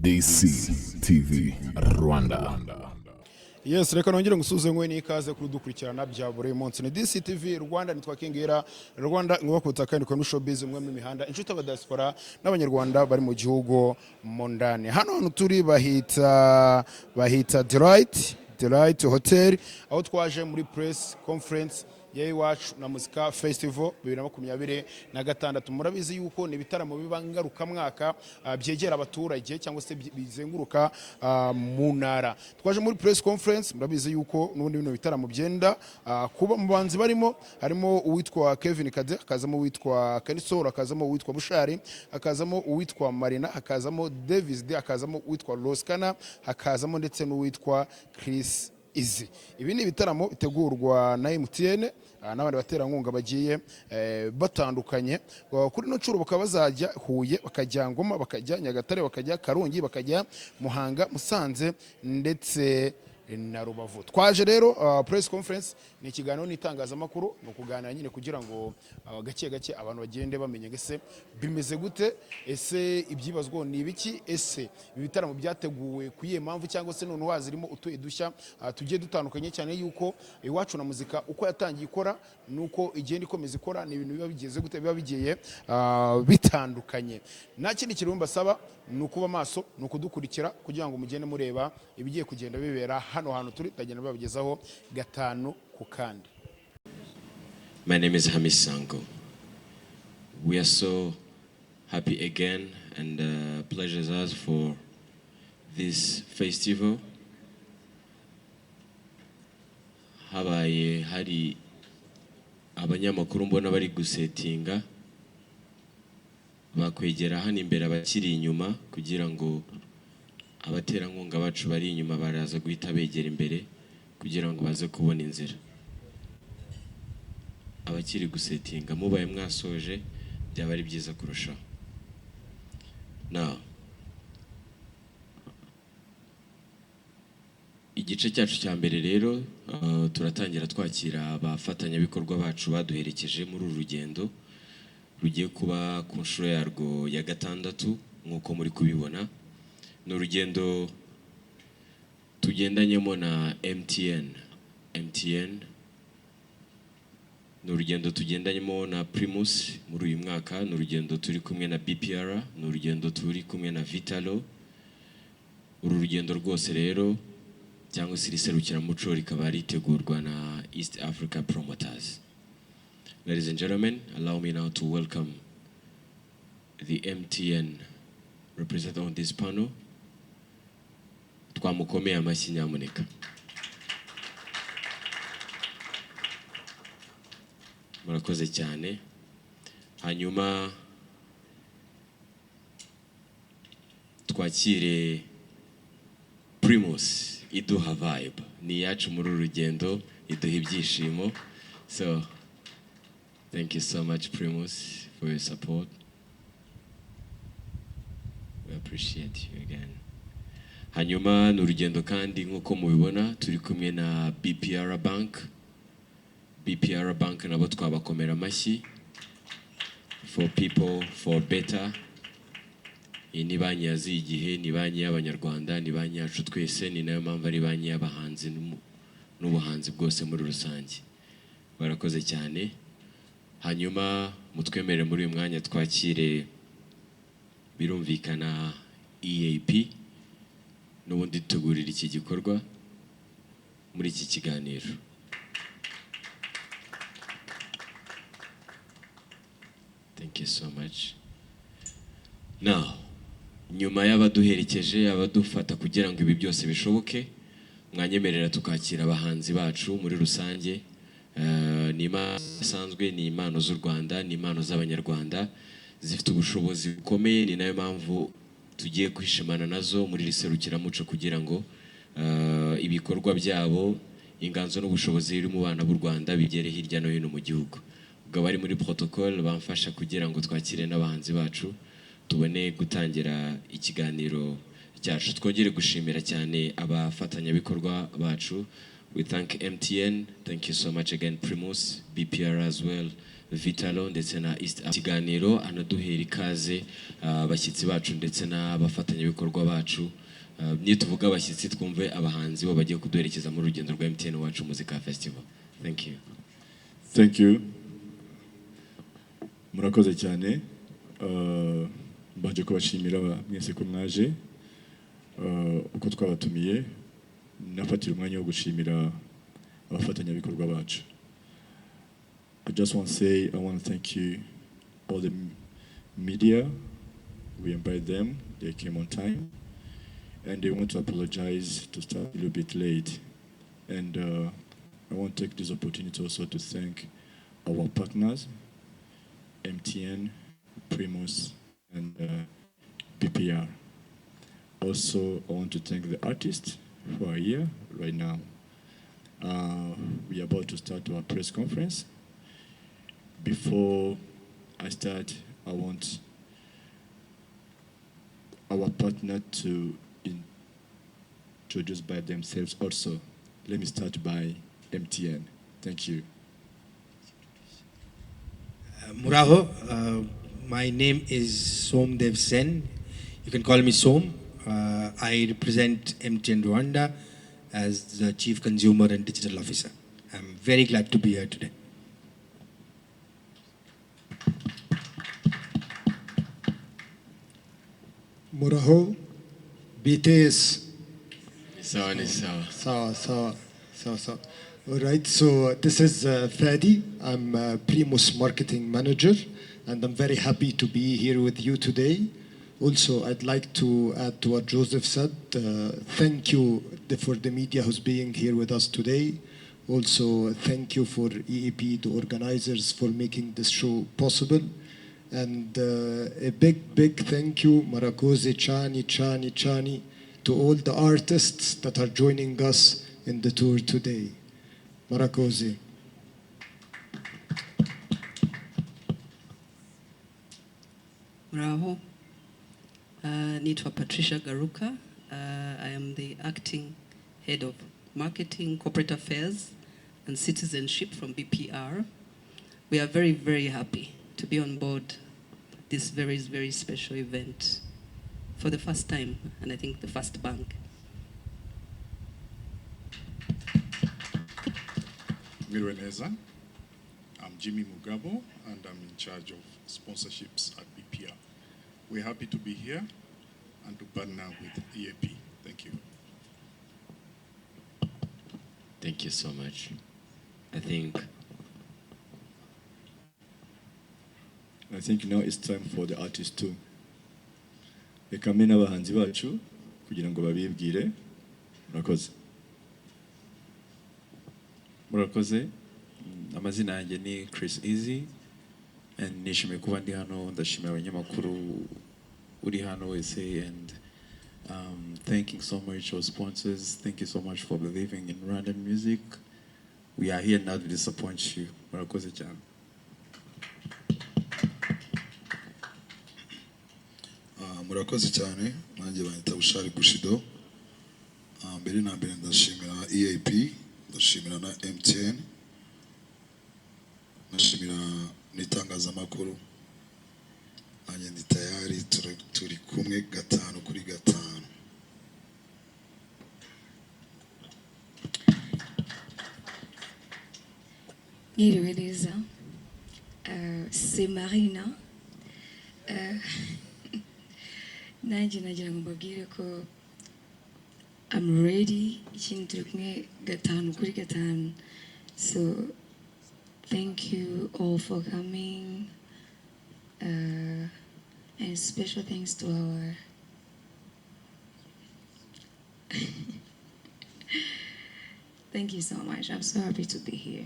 DCTV Rwanda. Yes, reka nongere ngusuze ngwe n'ikaze kuri dukurikirana bya buri munsi ni DCTV Rwanda. Nitwa Kingera Rwanda ngubakutsa kandi ko showbiz umwe mu mihanda inshuti aba diaspora n'abanyarwanda bari mu gihugu mu ndani. Hano turi bahita Delight Hotel aho twaje muri press conference ya Iwacu na Muzika Festival 2026. Murabizi yuko ni bitaramo biba ngaruka mwaka byegera abaturage cyangwa se bizenguruka mu ntara. Twaje muri press conference, murabizi yuko n'ubundi bino bitaramo byenda kuba mu banzi barimo harimo uwitwa Kevin Kade, akazamo uwitwa Kanisoro, akazamo uwitwa Bushari, akazamo uwitwa Marina, akazamo Davis D, akazamo uwitwa Roskana, akazamo ndetse n'uwitwa Chris Izi. Ibi ni ibitaramo bitegurwa na MTN n'abandi baterankunga bagiye batandukanye. Kuri no curo bakaba bazajya Huye, bakajya Ngoma, bakajya Nyagatare, bakajya Karongi, bakajya Muhanga, Musanze ndetse na Rubavu. Twaje rero press conference ni ikiganiro n'itangazamakuru no kuganira nyine kugira ngo gake gake abantu bagende bamenye gese bimeze gute, ese ibyibazwa ni ibiki, ese ibitaramo byateguwe kuyiye mpamvu cyangwa se none wazirimo utuye dushya tugiye dutandukanye cyane yuko Iwacu na Muzika uko yatangiye ikora nuko igenda ikomeza ikora ni ibintu biba bigeze gute, biba bigiye bitandukanye. Nta kindi kintu mbasaba nukuba maso nukudukurikira kugira ngo mugende mureba ibigiye kugenda bibera hano turi tagenda babigezaho gatanu ku kandi. My name is Hamis Sanko. We are so happy again and pleasures us for this festival. Habaye hari abanyamakuru mbona bari gusetinga bakwegera hano imbere abakiri inyuma kugira ngo abaterankunga bacu bari inyuma baraza guhita begera imbere kugira ngo baze kubona inzira. Abakiri gusetinga mubaye mwasoje byaba ari byiza kurushaho. Now igice cyacu cya mbere rero turatangira twakira abafatanyabikorwa bacu baduherekeje muri uru rugendo rugiye kuba ku nshuro yarwo ya gatandatu nk'uko muri kubibona. Ni urugendo tugendanyemo na MTN. Ni urugendo tugendanyemo na Primus muri uyu mwaka. Ni urugendo turi kumwe na BPR. Ni urugendo turi kumwe na Vitalo. Uru rugendo rwose rero cyangwa se riserukiramuco rikaba ritegurwa na East Africa Promoters. Ladies and gentlemen, allow me now to welcome the MTN representative on this panel. Twamukomeye amashyi nyamuneka. Murakoze cyane. Hanyuma twakire Primus iduha vibe. Ni yacu muri urugendo iduha ibyishimo. So thank you so much Primus for your support. We appreciate you again. Hanyuma ni urugendo kandi nk'uko mubibona turi kumwe na BPR Bank. BPR Bank nabo twabakomera amashyi. For people for better. Iyi ni banki yaziye igihe, ni banki y'abanyarwanda, ni banki yacu twese, ni nayo mpamvu ari banki y'abahanzi n'ubuhanzi bwose muri rusange. Barakoze cyane. Hanyuma mutwemerere muri uyu mwanya twakire birumvikana EAP n'ubundi tugurira iki gikorwa muri iki kiganiro. Thank you so much. Now, nyuma y'abaduherekeje abadufata kugira ngo ibi byose bishoboke, mwanyemerera tukakira abahanzi bacu muri rusange. Ni isanzwe ni impano z'u Rwanda, ni impano z'abanyarwanda zifite ubushobozi bukomeye, ni nayo mpamvu tugiye kwishimana nazo muri riserukiramuco kugira ngo ibikorwa byabo, inganzo n'ubushobozi biri mu bana b'u Rwanda bigere hirya no hino mu gihugu. Ubwo bari muri protocol bamfasha kugira ngo twakire n'abahanzi bacu tubone gutangira ikiganiro cyacu. Twongere gushimira cyane abafatanyabikorwa bacu. We thank MTN. Thank you so much again Primus, BPR as well, Vitalo ndetse na East Kiganiro anaduhera ikaze abashyitsi bacu ndetse n'abafatanyabikorwa bacu. Niyo tuvuga abashyitsi twumve abahanzi bo bagiye kuduherekeza mu rugendo rwa MTN Iwacu Muzika Festival. Thank you. Thank you. Murakoze cyane. Mbanje kubashimira mwese ko mwaje. Uko twabatumiye nafatira umwanya wo gushimira abafatanyabikorwa bacu. I just want to say I want to thank you all the media. We invite them. They came on time. And they want to apologize to start a little bit late. And I want to take this opportunity also to thank our partners, MTN, Primus, and PPR. Also, I want to thank the artists who are here right now. We are about to start our press conference. Before I start, I want our partner to introduce by themselves also. Let me start by MTN. Thank you. Muraho, my name is Somdev Sen. You can call me Som. I represent MTN Rwanda as the Chief Consumer and Digital Officer. I'm very glad to be here today. Muraho, BTS. Sawa. All right, so this is Fadi. I'm Primus Marketing Manager, and I'm very happy to be here with you today. Also, I'd like to add to what Joseph said. Thank you for the media who's being here with us today. Also, thank you for EEP, the organizers, for making this show possible. And a big thank you, Marakoze, Chani, to all the artists that are joining us in the tour today. Marakoze. Muraho. Nitwa Patricia Garuka. I am the acting head of marketing, corporate affairs, and citizenship from BPR. We are very, very happy to be on board this very, very special event for the first time, and I think the first bank. Mirweneza. I'm Jimmy Mugabo, and I'm in charge of sponsorships at BPR. We're happy to be here and to partner with EAP. Thank you. Thank you so much. I think now it's time for the artists too. Reka mbe n'abahanzi bacu kugira ngo babibwire. Murakoze. Amazina yanjye ni Chris Easy, and nishimiye kuba ndi hano, ndashimira abanyamakuru uri hano wese, and thanking so much our sponsors. Thank you so much for believing in Rwandan music. We are here not to disappoint you. Murakoze cyane. Murakoze cyane, nanjye banyita Bushari Bushido. Mbere na mbere ndashimira EAP, ndashimira na MTN, ndashimira n'itangazamakuru. Nanjye ndi tayari, turi kumwe 5-5. Mwiriwe neza. C'est Marina. Nanjye nagira ngo mbabwire ko I'm ready. Ikintu turi kumwe 5-5. So thank you all for coming. And special thanks to our thank you so much. I'm so happy to be here.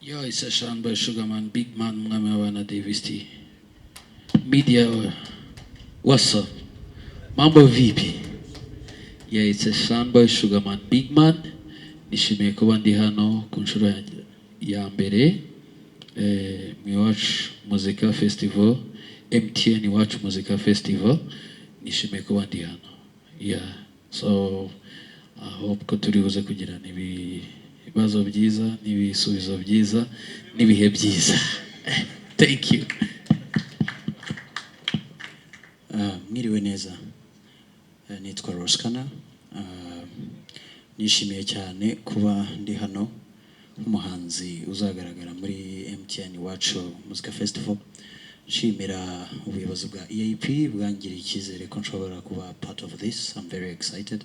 Yo, it's a Shanboy Sugarman, big man, Mngame Davis T. Media, what's up? Mambo VP. Yeah, it's a Shanboy Sugarman, big man. Nishimiye kuba ndi hano ku nshuro ya mbere mu Iwacu Muzika Festival, MTN Iwacu Muzika Festival. Nishimiye kuba ndi hano. Yeah, so hope ko turi buze kugirana ibibazo byiza n'ibisubizo byiza n'ibihe byiza. Thank you. Mwiriwe neza. Nitwa Roskana. Nishimiye cyane kuba ndi hano nk'umuhanzi uzagaragara muri MTN Iwacu Music Festival. Nshimira ubuyobozi bwa EAP bwangiriye icyizere ko nshobora kuba part of this. I'm very excited.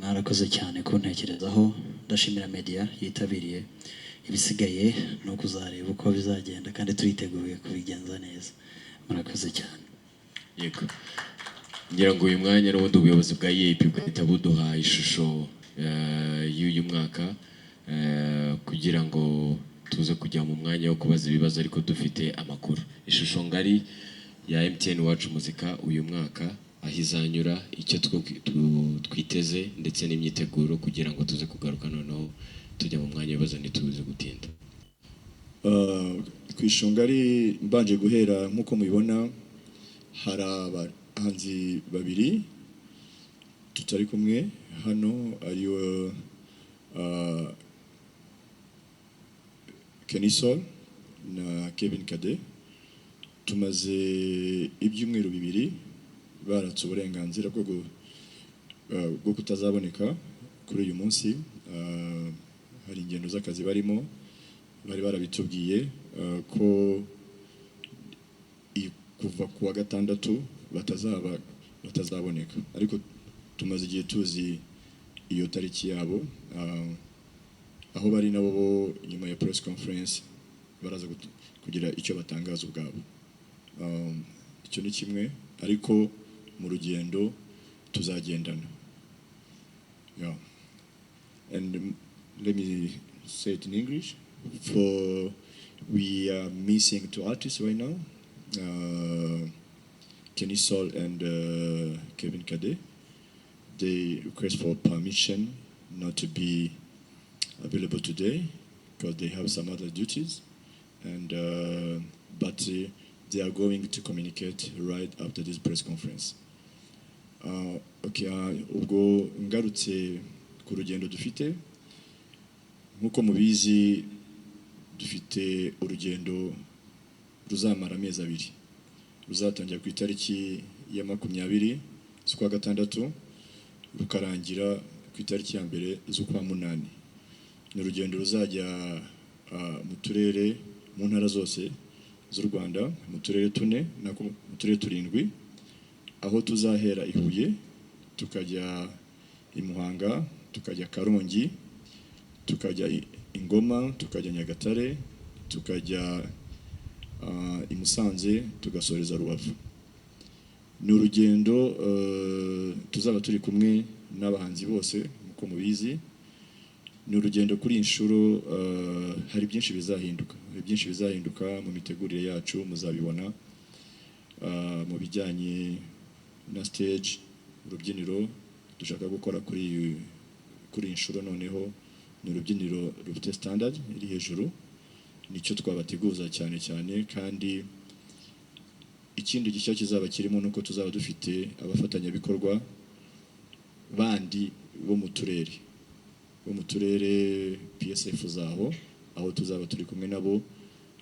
Mwarakoze cyane kuntekerezaho. Ndashimira media yitabiriye. Ibisigaye no kuzareba uko bizagenda kandi turiteguye kubigenza neza. Murakoze cyane. Yego. Ngira ngo uyu mwanya n'ubundi ubuyobozi bwa EAP bwahita buduha ishusho y'uyu mwaka kugira ngo tuze kujya mu mwanya wo kubaza ibibazo ariko dufite amakuru. Ishusho ngari ya MTN Iwacu Muzika uyu mwaka ahizanyura icyo twiteze ndetse n'imyiteguro kugira ngo tuze kugaruka noneho tujya mu mwanya w'ibibazo ntituze gutinda. Kwishongari mbanje guhera nkuko mubibona hari abahanzi babiri tutari kumwe hano ariyo Kenisol na Kevin Kade. Tumaze ibyumweru bibiri baratse uburenganzira bwo kutazaboneka kuri uyu munsi. Hari ingendo z'akazi barimo bari barabitubwiye ko kuva ku wa gatandatu batazaboneka, ariko tumaze igihe tuzi iyo tariki yabo. Aho bari nabo bo nyuma ya press conference baraza kugira icyo batangaza ubwabo. Icyo ni kimwe, ariko mu rugendo tuzagendana. Yeah. And let me say it in English. We are missing two artists right now, Kenny Sol and Kevin Kade. They request for permission not to be available today because they have some other duties, and but they are going to communicate right after this press conference. Okay, ubwo ngarutse ku rugendo dufite, nkuko mubizi dufite urugendo ruzamara amezi abiri, ruzatangira ku itariki ya 20 z'ukwa gatandatu rukarangira ku itariki ya 1 z'ukwa munani. Ni urugendo ruzajya mu turere mu ntara zose z'u Rwanda, mu turere 4 nako mu turere 7, aho tuzahera i Huye tukajya i Muhanga, tukajya Karongi, tukajya i Ngoma, tukajya Nyagatare, tukajya i Musanze, tugasoreza Rubavu. Ni urugendo tuzaba turi kumwe n'abahanzi bose uko mubizi. Ni urugendo kuri inshuro hari byinshi bizahinduka mu mitegurire yacu, muzabibona mu bijyanye na stage, urubyiniro dushaka gukora kuri inshuro. Noneho ni urubyiniro rufite standard iri hejuru, nicyo twabateguza cyane cyane. Kandi ikindi gishya kizaba kirimo nuko tuzaba dufite abafatanyabikorwa bandi bo mu turere PSF zaho, aho tuzaba turi kumwe nabo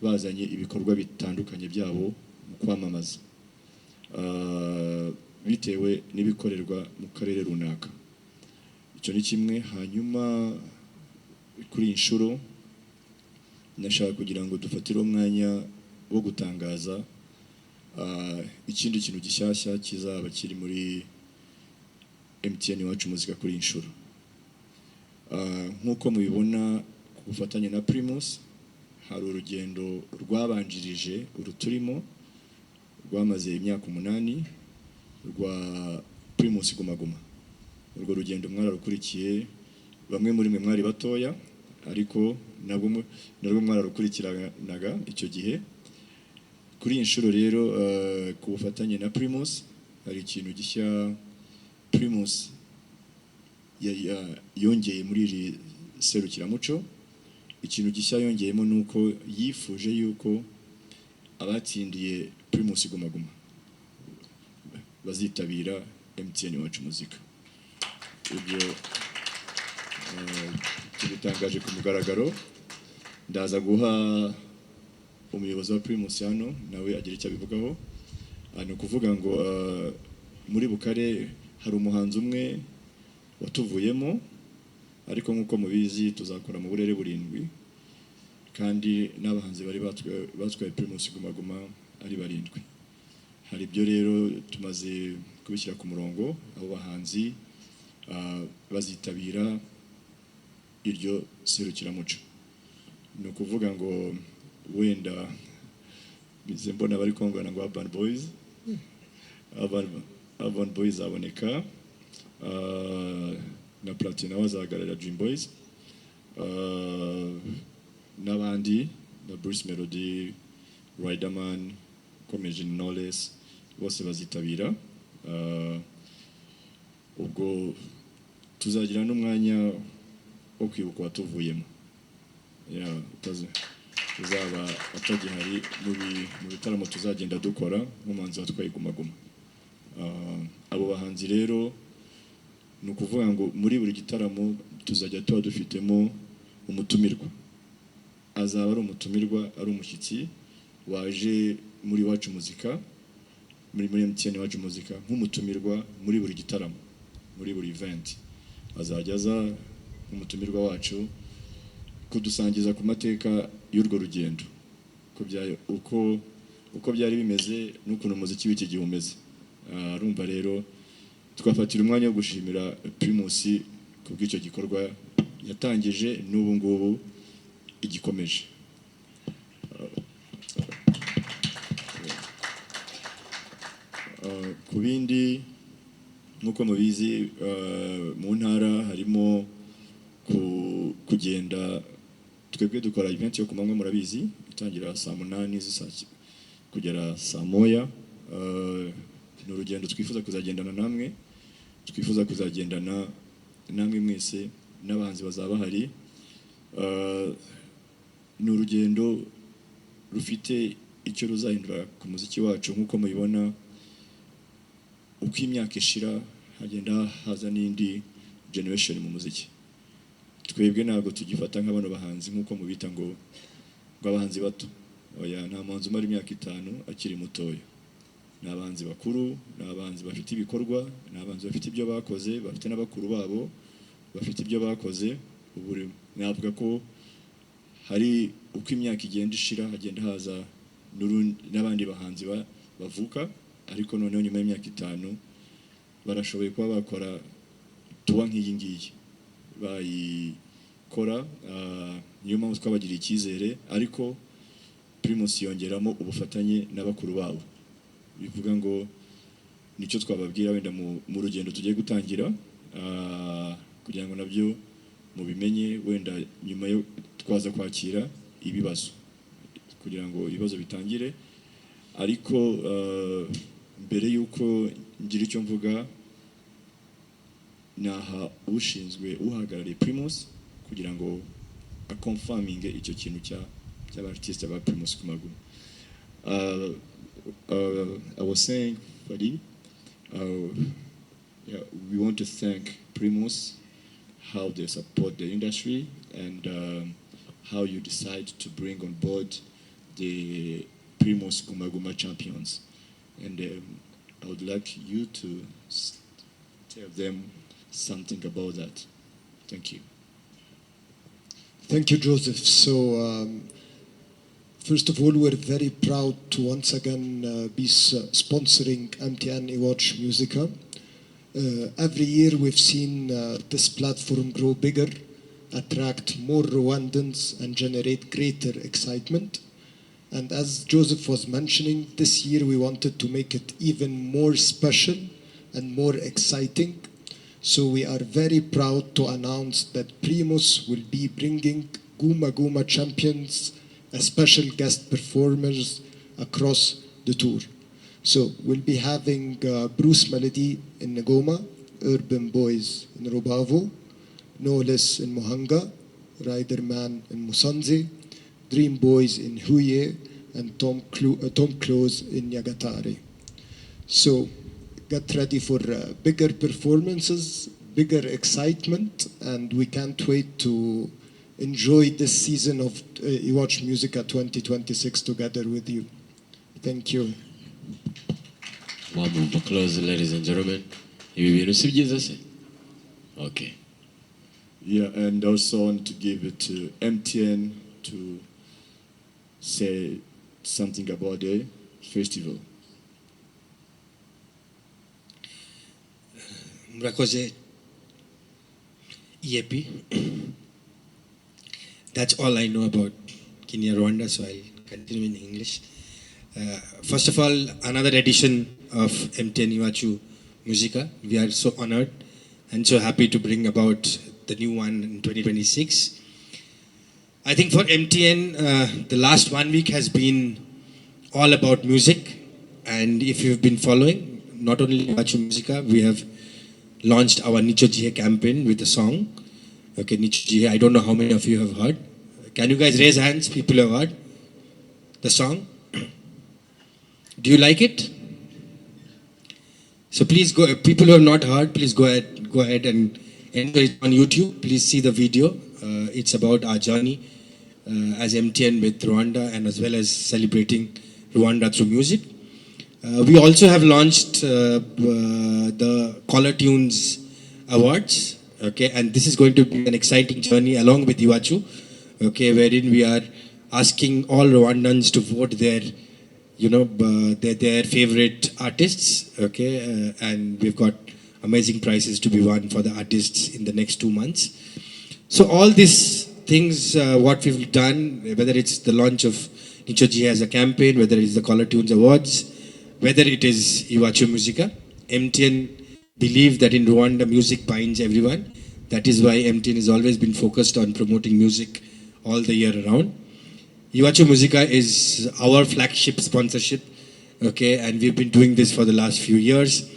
bazanye ibikorwa bitandukanye byabo mu kwamamaza bitewe n'ibikorerwa mu karere runaka. Icyo ni kimwe. Hanyuma kuri inshuro nashaka kugira ngo dufatire umwanya wo gutangaza ikindi kintu gishyashya kizaba kiri muri MTN Iwacu Muzika kuri inshuro. Nkuko mubibona ku bufatanye na Primus, hari urugendo rwabanjirije uruturimo rwamaze imyaka 8 rwa Primus Guma Guma. Urwo rugendo mwararukurikiye, bamwe muri mwe mwari batoya ariko nabwo mwararukurikiranaga icyo gihe. Kuri inshuro rero ku bufatanye na Primus hari ikintu gishya Primus yongeye muri iri serukiramuco. Ikintu gishya yongeyemo nuko yifuje yuko abatsindiye Primus Guma Guma bazitabira MTN Iwacu Muzika. ibyo tubitangaje ku mugaragaro. Ndaza guha umuyobozi wa Primus hano nawe agira icyo abivugaho. Ni ukuvuga ngo muri Bukare hari umuhanzi umwe watuvuyemo, ariko nk'uko mubizi tuzakora mu burere burindwi, kandi n'abahanzi bari batwaye Primus Guma Guma ari barindwi. Hari ibyo rero tumaze kubishyira ku murongo, abo bahanzi bazitabira iryo serukiramuco. Ni ukuvuga ngo wenda bize mbona bari kongana ngo Urban Boys, Urban Boys aboneka, na Platina wazahagararira Dream Boys, n'abandi na Bruce Melody, Riderman, Komeje Knowless, bose bazitabira. Ubwo tuzagira n'umwanya wo kwibuka watuvuyemo, uzaba atagihari mu bitaramo tuzagenda dukora nk'umuhanzi watwaye Guma Guma. Abo bahanzi rero ni ukuvuga ngo muri buri gitaramo tuzajya tuba dufitemo umutumirwa. Azaba ari umutumirwa, ari umushyitsi waje muri Iwacu Muzika, muri MTN Iwacu Muzika nk'umutumirwa muri buri gitaramo, muri buri event. Azajya aza nk'umutumirwa wacu kudusangiza ku mateka y'urwo rugendo, uko byari bimeze n'ukuntu umuziki w'iki gihe umeze. Arumva rero twafatira umwanya wo gushimira Primus ku bw'icyo gikorwa yatangije n'ubu ngubu igikomeje. Ku bindi nk'uko mubizi, mu ntara harimo kugenda, twebwe dukora event yo ku manywa murabizi, itangira saa 8 kugera saa 1. Ni urugendo twifuza kuzagendana namwe, twifuza kuzagendana namwe mwese n'abahanzi bazaba bahari. Ni urugendo rufite icyo ruzahindura ku muziki wacu. Nk'uko mubibona, uko imyaka ishira hagenda haza n'indi generation mu muziki. Twebwe ntabwo tugifata nk'abano bahanzi nk'uko mubita ngo abahanzi bato. Oya, nta muhanzi umara imyaka 5 akiri mutoya. Ni abahanzi bakuru, ni abahanzi bafite ibikorwa, ni abahanzi bafite ibyo bakoze, bafite n'abakuru babo bafite ibyo bakoze. Ubu navuga ko hari uko imyaka igenda ishira hagenda haza n'abandi bahanzi bavuka, ariko noneho nyuma y'imyaka 5 barashoboye kuba bakora tuba nk'iyi ngiyi bayikora. Niyo mpamvu twabagiriye icyizere, ariko Primus yongeramo ubufatanye n'abakuru babo. Bivuga ngo nicyo twababwira wenda mu rugendo tugiye gutangira, kugira ngo nabyo mubimenye, wenda nyuma yo twaza kwakira ibibazo kugira ngo ibibazo bitangire. Ariko mbere yuko ngira icyo mvuga, naha ushinzwe uhagarariye Primus kugira ngo akonfaminge icyo kintu cy'abartiste ba Primus Guma Guma. I was saying, Fadi, we want to thank Primus, how they support the industry, and how you decide to bring on board the Primus Guma Guma champions. And I would like you to tell them something about that. Thank you. Thank you, Joseph. So, first of all, we're very proud to once again be sponsoring MTN Iwacu Muzika. Every year we've seen this platform grow bigger, attract more Rwandans, and generate greater excitement. And as Joseph was mentioning, this year we wanted to make it even more special and more exciting. So we are very proud to announce that Primus will be bringing Guma Guma champions as special guest performers across the tour. So we'll be having Bruce Melody in Ngoma, Urban Boys in Rubavo, Knowless in Muhanga, Riderman in Musanze, Dream Boys in Huye, and Tom Close in Nyagatare. So get ready for bigger performances, bigger excitement, and we can't wait to enjoy this season of Iwachu Musica 2026 together with you. Thank you. Warm of applause, ladies and gentlemen. Ibi bintu si byiza se? Okay. Yeah, and also want to give it to MTN to say something about the festival. Murakoze EAP. That's all I know about Kinyarwanda, so I'll continue in English. First of all, another edition of MTN Iwachu Musica. We are so honored and so happy to bring about the new one in 2026. I think for MTN, the last 1 week has been all about music. And if you've been following, not only Iwachu Musica, we have launched our Nicho Jihe campaign with a song. Okay, Nicho Jihe, I don't know how many of you have heard. Can you guys raise hands, people who have heard the song? Do you like it? So please go, people who have not heard, please go ahead and enter it on YouTube. Please see the video. It's about our journey as MTN with Rwanda, and as well as celebrating Rwanda through music. We also have launched the Caller Tunes Awards, okay, and this is going to be an exciting journey along with Iwachu, okay, wherein we are asking all Rwandans to vote their, their favorite artists, okay, and we've got amazing prizes to be won for the artists in the next 2 months. So all these things, what we've done, whether it's the launch of Nicho Jihe as a campaign, whether it's the Caller Tunes Awards, whether it is Iwachu Musica, MTN believe that in Rwanda music binds everyone. That is why MTN has always been focused on promoting music all the year around. Iwachu Musica is our flagship sponsorship, okay, and we've been doing this for the last few years.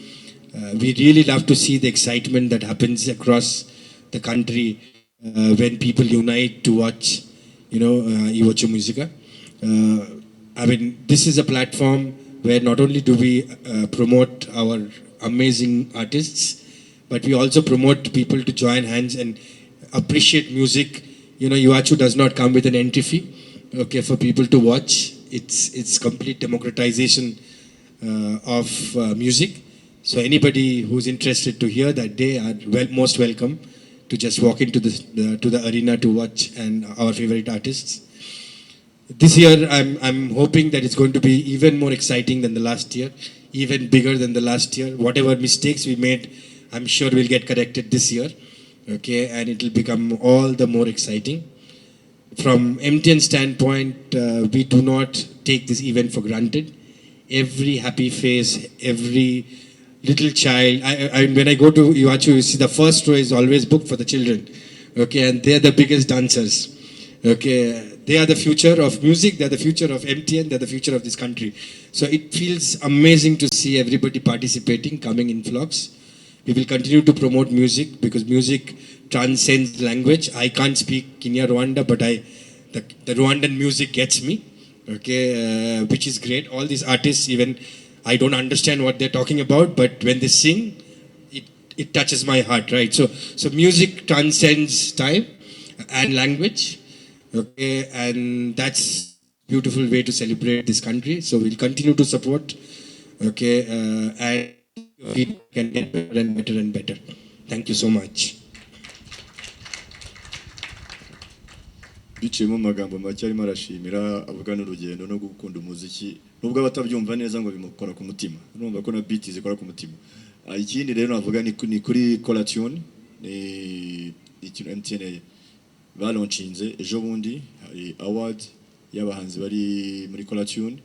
We really love to see the excitement that happens across the country when people unite to watch, Iwachu Musica. I mean, this is a platform where not only do we promote our amazing artists, but we also promote people to join hands and appreciate music. Iwachu does not come with an entry fee, okay, for people to watch. It's complete democratization of music. So anybody who's interested to hear that, they are most welcome to just walk into the arena to watch our favorite artists. This year, I'm hoping that it's going to be even more exciting than the last year, even bigger than the last year. Whatever mistakes we made, I'm sure we'll get corrected this year, okay, and it'll become all the more exciting. From MTN standpoint, we do not take this event for granted. Every happy face, every little child. When I go to Iwachu, you see the first row is always booked for the children, okay, and they're the biggest dancers, okay. They are the future of music, they're the future of MTN, they're the future of this country. So it feels amazing to see everybody participating, coming in flocks. We will continue to promote music because music transcends language. I can't speak Kinyarwanda, but the Rwandan music gets me, okay, which is great. All these artists, even I don't understand what they're talking about, but when they sing, it touches my heart, right? So music transcends time and language. Okay, and that's a beautiful way to celebrate this country. So we'll continue to support, okay, and we can get better and better and better. Thank you so much. Biciye mu magambo make arimo arashimira avuga n'urugendo no gukunda umuziki nubwo abatabyumva neza ngo bimukora ku mutima urumva ko na beat zikora ku mutima. Ikindi rero navuga ni kuri Caller Tune ni ikintu MTN balonshinze ejo bundi hari award y'abahanzi bari muri Caller Tune,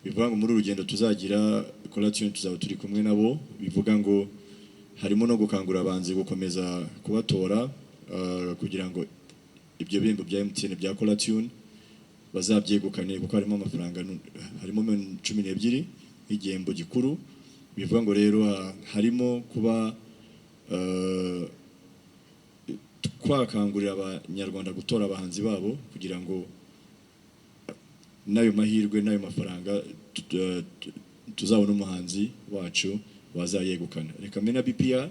bivuga ngo muri urugendo tuzagira Caller Tune tuzaba turi kumwe nabo, bivuga ngo harimo no gukangura abahanzi gukomeza kubatora kugira ngo ibyo bihembo bya MTN bya Caller Tune bazabyegukane kuko harimo amafaranga harimo 12 igihembo gikuru. Bivuga ngo rero harimo kuba kwakangurira abanyarwanda gutora abahanzi babo kugira ngo nayo mahirwe nayo mafaranga tuzabona umuhanzi wacu wazayegukana. Reka mena BPR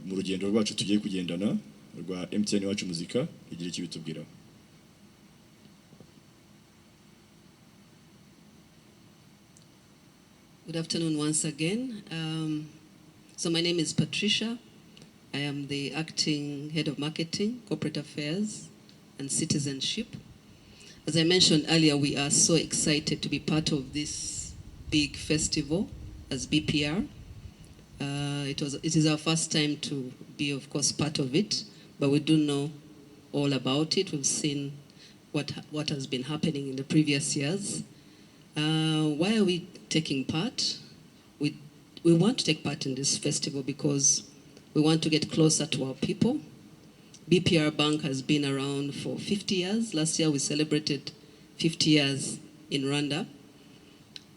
mu rugendo rwacu tugiye kugendana rwa MTN Iwacu Muzika igira icyo bitubwira. Good afternoon once again. So my name is Patricia. I am the acting head of marketing, corporate affairs, and citizenship. As I mentioned earlier, we are so excited to be part of this big festival as BPR. It is our first time to be, of course, part of it, but we do know all about it. We've seen what has been happening in the previous years. Why are we taking part? We want to take part in this festival because we want to get closer to our people. BPR Bank has been around for 50 years. Last year we celebrated 50 years in Rwanda.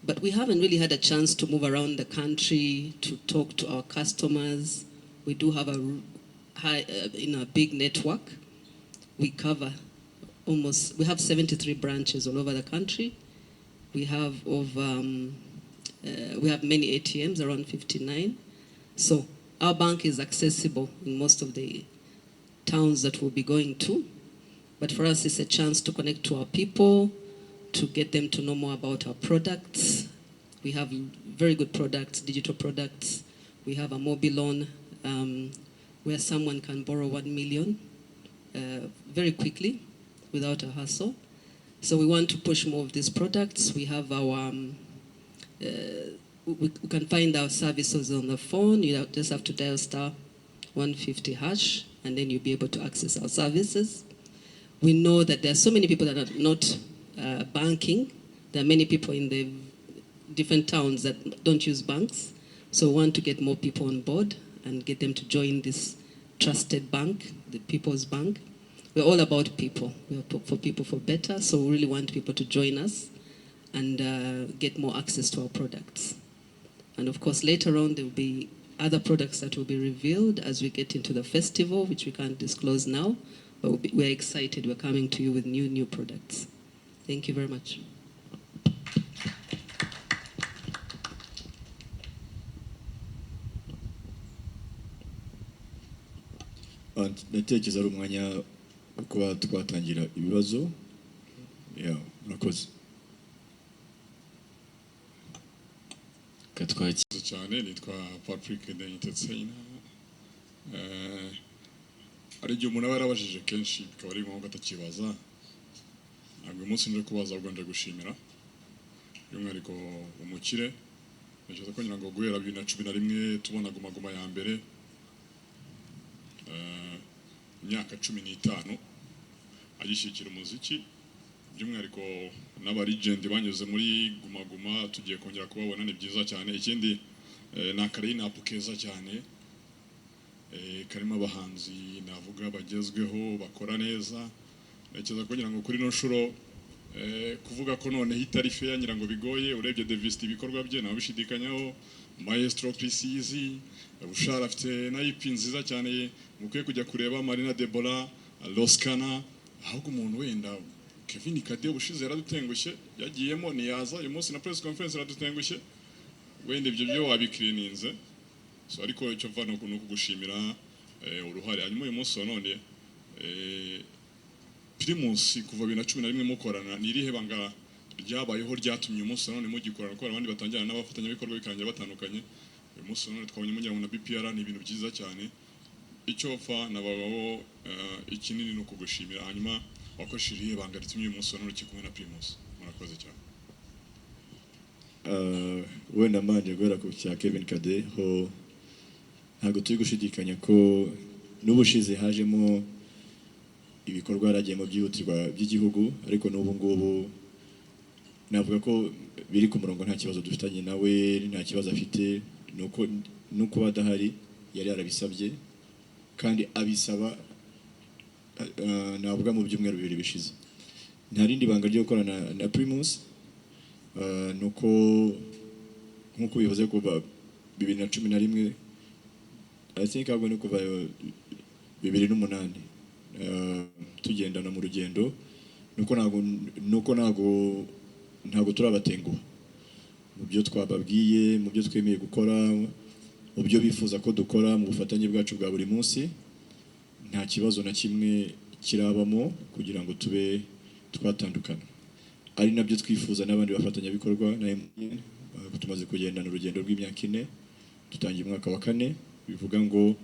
But we haven't really had a chance to move around the country to talk to our customers. We do have a big network. We cover we have 73 branches all over the country. We have many ATMs, around 59. So our bank is accessible in most of the towns that we'll be going to. But for us, it's a chance to connect to our people, to get them to know more about our products. We have very good products, digital products. We have a mobile loan where someone can borrow 1 million very quickly without a hassle. So we want to push more of these products. We have our, we can find our services on the phone. You just have to dial *150#, and then you'll be able to access our services. We know that there are so many people that are not banking. There are many people in the different towns that don't use banks. So we want to get more people on board and get them to join this trusted bank, the People's Bank. We're all about people. We're for people for better. So we really want people to join us and get more access to our products. And of course, later on, there will be other products that will be revealed as we get into the festival, which we can't disclose now. But we're excited. We're coming to you with new products. Thank you very much. Ndatekereza ari umwanya wo kuba twatangira ibibazo. Murakoze. Katwakiza cyane nitwa Patrick Ndayitetsina. Ari igihe umuntu aba yarabajije kenshi bikaba ari ngombwa atakibaza. Ntabwo umunsi nje kubaza ahubwo nje gushimira. By'umwihariko umukire. Ntekereza ko ngira ngo guhera 2011 tubona Guma ya mbere. Imyaka 15 agishyikira umuziki. By'umwihariko n'abarigende banyuze muri Guma tugiye kongera kubabona ni byiza cyane. Ikindi nakare inapu keza cyane. Karimo abahanzi navuga bagezweho bakora neza. Ntekereza ko ngira ngo kuri no shuro kuvuga ko none hitari fair ngira ngo bigoye urebye Davis ibikorwa bye nawe bishidikanyaho. Maestro Precizi Bushara afite na IP nziza cyane mukwiye kujya kureba Marina Debora Loskana ahubwo umuntu wenda Kevin Kade ubushize yaradutengushye yagiyemo niyaza uyu munsi na press conference yaradutengushye wenda ibyo byo wabikirininze so ariko icyo mva no kugushimira uruhare hanyuma uyu munsi none Primus kuva 2011 mukorana nirihe banga ryabayeho ryatumye umunsi none mugikorana ko abandi batangirana n'abafatanya bikorwa bikangira batandukanye uyu munsi none twabonye mugira na BPR ni ibintu byiza cyane icyo fa nababo ikinini no kugushimira hanyuma wakoshiriye banga ritumye uyu munsi none kikumwe na Primus murakoze cyane wenda mbanje guhera ku cya Kevin Kade ho ntago turi gushidikanya ko n'ubushize hajemo ibikorwa yaragiye mu byihutirwa by'igihugu ariko n'ubu ngubu navuga ko biri ku murongo nta kibazo dufitanye nawe nta kibazo afite nuko badahari yari yarabisabye kandi abisaba navuga mu byumweru bibiri bishize nta rindi banga ryo gukorana na Primus nuko nkuko bivuze kuva 2011 I think ahubwo no kuva 2008 tugendana mu rugendo nuko ntago turabatenguha mu byo twababwiye mu byo twemeye gukora mu byo bifuza ko dukora mu bufatanye bwacu bwa buri munsi nta kibazo na kimwe kirabamo kugira ngo tube twatandukana ari nabyo twifuza n'abandi bafatanyabikorwa na MTN tumaze kugendana urugendo rw'imyaka 4 tutangiye umwaka wa 4 bivuga ngo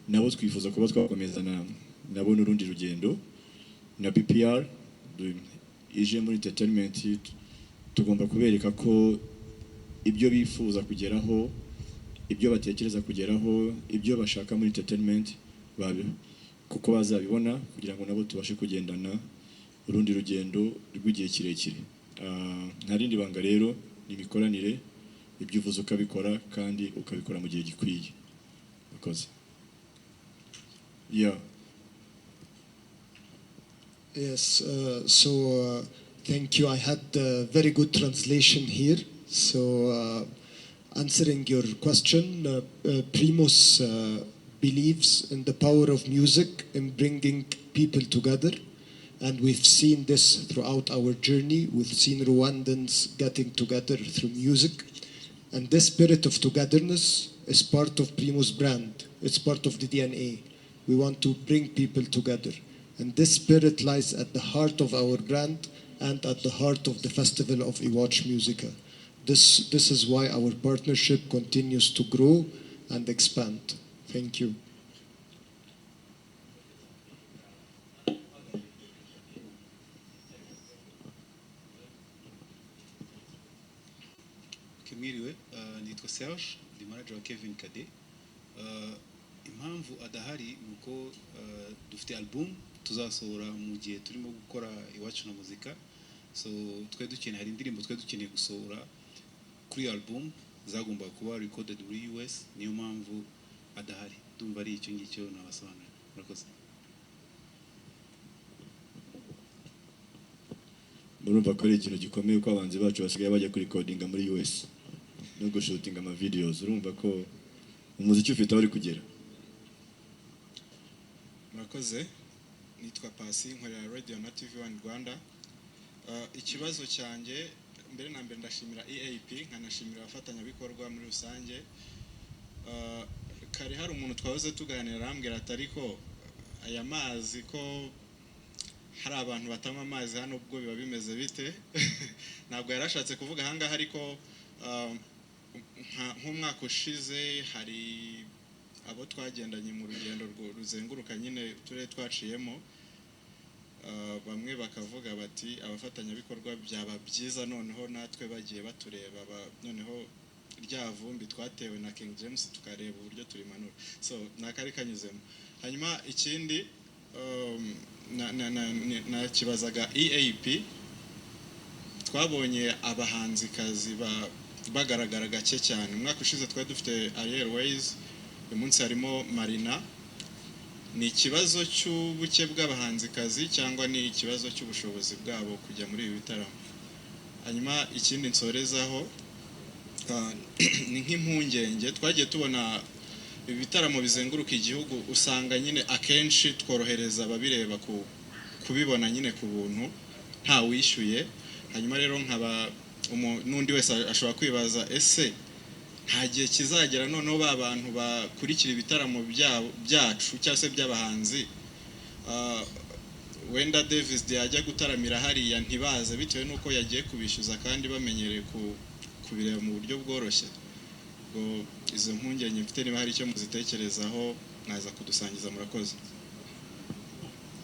nabo twifuza kuba twakomezana nabo n'urundi rugendo na BPR ije muri entertainment tugomba kubereka ko ibyo bifuza kugeraho ibyo batekereza kugeraho ibyo bashaka muri entertainment kuko bazabibona kugira ngo nabo tubashe kugendana urundi rugendo rw'igihe kirekire nta rindi banga rero ni imikoranire ibyo uvuze ukabikora kandi ukabikora mu gihe gikwiye akoze yeah. Yes, thank you. I had very good translation here. So answering your question, Primus believes in the power of music in bringing people together. And we've seen this throughout our journey. We've seen Rwandans getting together through music. And this spirit of togetherness is part of Primus brand. It's part of the DNA. We want to bring people together. And this spirit lies at the heart of our brand and at the heart of the Festival of Iwatch Musica. This is why our partnership continues to grow and expand. Thank you. Mwiriwe, nitwa Serge, ndi manager wa Kevin Kade. Impamvu adahari nuko dufite album tuzasohora mu gihe turimo gukora Iwacu na muzika. So twe dukeneye hari indirimbo twe dukeneye gusohora kuri album zagomba kuba recorded muri US, niyo mpamvu adahari. Ndumva ari icyo ngicyo nabasobanurira. Murakoze. Murumva ko ari ikintu gikomeye ko abanzi bacu basigaye bajya kuri recordinga muri US no gushutinga ama videos. Urumva ko umuziki ufite aho uri kugera. Murakoze. Nitwa Pasi, nkorera Radio na TV1 Rwanda. Ikibazo cyanjye mbere na mbere ndashimira EAP, nkanashimira abafatanyabikorwa muri rusange. Kare hari umuntu twahoze tuganira arambwira ati ariko aya mazi ko hari abantu batama amazi hano ubwo biba bimeze bite. Ntabwo yarashatse kuvuga ahangaha ariko nk'umwaka ushize hari abo twagendanye mu rugendo ruzenguruka nyine turere twaciyemo, bamwe bakavuga bati abafatanyabikorwa byaba byiza noneho natwe bagiye batureba noneho rya vumbi twatewe na King James tukareba uburyo turimanura. So nakari kanyuzemo. Hanyuma ikindi nakibazaga EAP, twabonye abahanzikazi bagaragara gake cyane. Umwaka ushize twari dufite Airways, uyu munsi harimo Marina. Ni ikibazo cy'ubuke bw'abahanzikazi cyangwa ni ikibazo cy'ubushobozi bwabo kujya muri ibi bitaramo? Hanyuma ikindi nsorezaho ni nk'impungenge twagiye tubona ibi bitaramo bizenguruka igihugu, usanga nyine akenshi tworohereza ababireba kubibona nyine ku buntu nta wishyuye. Hanyuma rero nkaba n'undi wese ashobora kwibaza ese nta gihe kizagera noneho ba bantu bakurikira ibitaramo byacu cyangwa se by'abahanzi wenda Davis yajya gutaramira hariya ntibaze bitewe n'uko yagiye kubishyuza kandi bamenyereye kubireba mu buryo bworoshye. Ngo izo mpungenge mfite niba hari icyo muzitekerezaho naza kudusangiza. Murakoze.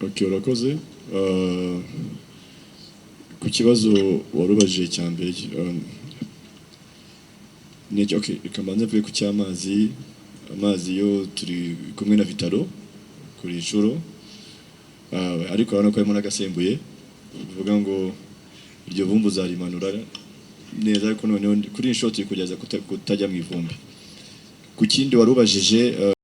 Okay, urakoze. Ku kibazo warubajije cya mbere okay, ikambanza mvuye ku cy'amazi. Amazi yo turi kumwe na Vitalo kuri Icuro, ariko urabona ko harimo n'agasembuye bivuga ngo iryo vumbu zarimanura neza, ariko noneho kuri inshoti kugeza kutajya mu ivumbi. Ku kindi warubajije